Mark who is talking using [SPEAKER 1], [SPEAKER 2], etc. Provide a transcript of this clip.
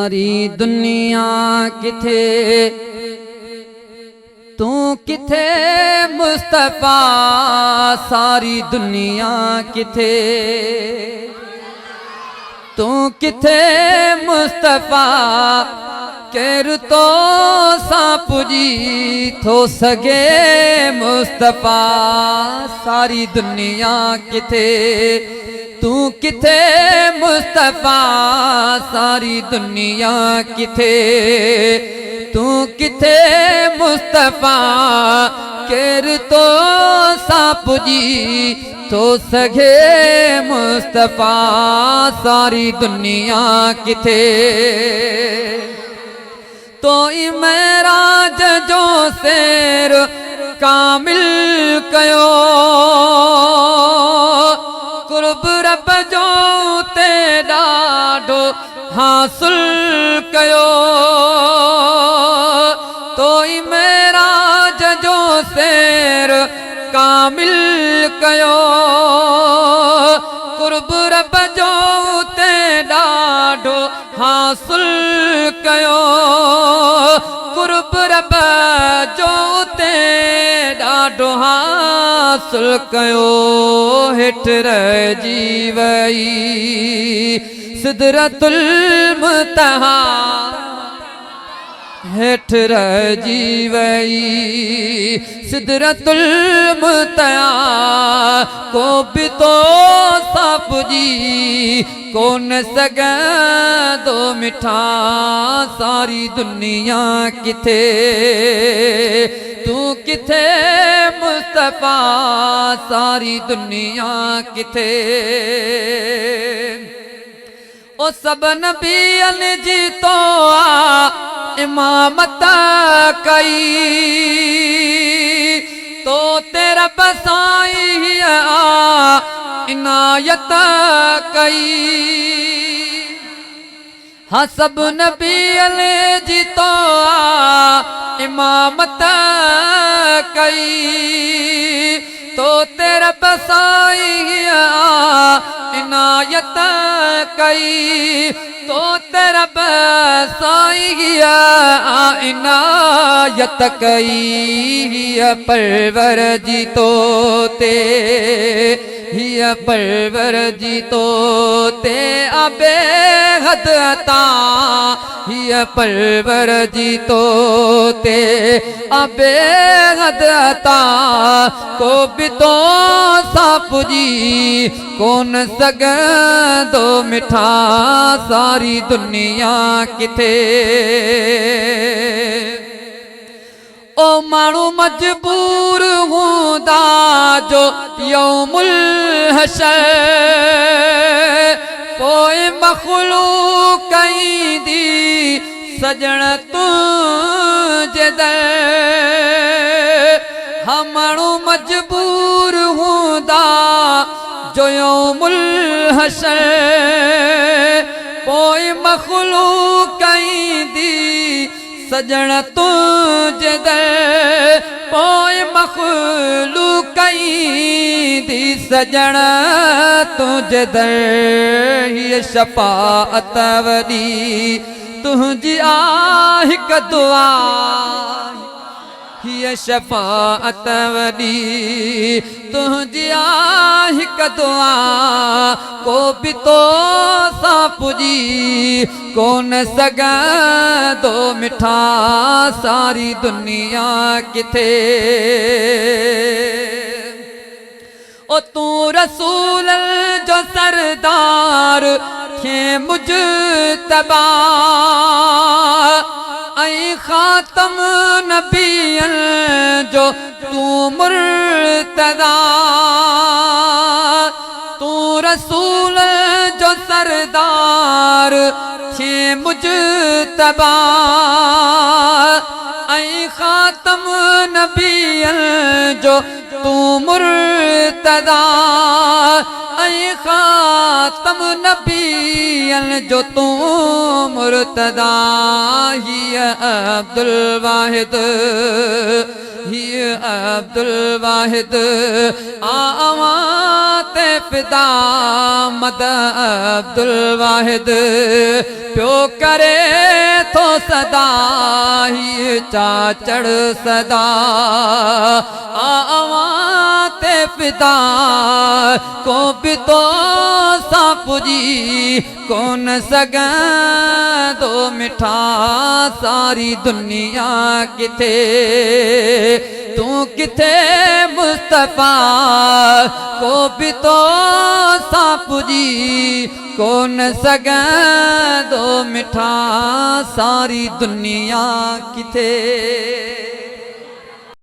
[SPEAKER 1] सारी दुनिया किथे तू किथे मुस्तफा, सारी दुनिया किथे तू किथे मुस्तफा। केर तो सा पुजी थो सगे मुस्तफा, सारी दुनिया किथे तू किथे मुस्तफा, सारी दुनिया किथे तू किथे मुस्तफा। केर तो सा पुजी तो सगे मुस्तफा, सारी दुनिया किथे। तो मेराज जो शेर कामिल कयो, कुर्ब रब जो ते ॾाढो हासिल कयो। तो मेराज जो शेर कामिल कयो, कुर्ब रब जो ते ॾाढो हासिल कयो। कुर्ब रब जो ते ॾाढो हासिल कयो। हेठ रहिजी वई सिदरतुल मुंतहा, हेठ रहिजी वई सिदरतुल मुंतहा। को भी तो सा पुजी कोन सघंदो मिठा, सारी दुनिया किथे तू किथे मुस्तफा, सारी दुनिया किथे। ओ सब नबियन जी तो इमामत कई, तो तेरा बसाई इनायत कई। हाँ सब नबियन जी तो इमामत कई, तो तेरा बसाई इनायत कई। तो तेरा बसाई इनायत कई। परवर जी तो ते हिया परवर जी तो ते अबे हद अता, हिया परवर जी तो ते अबे हद अता। को भी तो सा पुजी कोन सघंदो मिठा, सारी दुनिया किथे। ओ माण्हू मजबूर हूंदा जो यौमुल हशर, पोइ मखलूक ईंदी सजण तुंहिंजे दर। हा माण्हू मजबूर हूंदा जो यौमुल हशर, पोइ मखलूक ईंदी सजण तुंहिंजे दर। पोइ मखलूक ईंदी सजण तुंहिंजे दर। हीअ शफ़ाअत वॾी तुंहिंजी आहे हिकु दुआ, हीअ शफ़ाअत वॾी तुंहिंजी आहे हिकु दुआ। को भी तो सा पुजी कोन सघंदो मिठा, सारी दुनिया किथे। ओ तू रसूल जो सरदार थे मुजतबा, ऐं ख़ातम नबियन जो तू मुर्तदा। तू रसूल जो सरदार थे मुजतबा, ऐं खातम नबियन जो तू मुर्तदा ऐ खातम नबियन जो तू मुर्तदा ही अब्दुल वाहिद ही अब्दुल वाहिद आवाते फिदा मद अब्दुल वाहिद प्यो करे तो सदा ही चाचड़ सदा आवाते फिदा को भी तो सापुजी कौन सगा दो मिठा सारी दुनिया किथे तू किथे मुस्तफा को भी तो सापुजी कौन सगा दो मिठा सारी दुनिया किथे।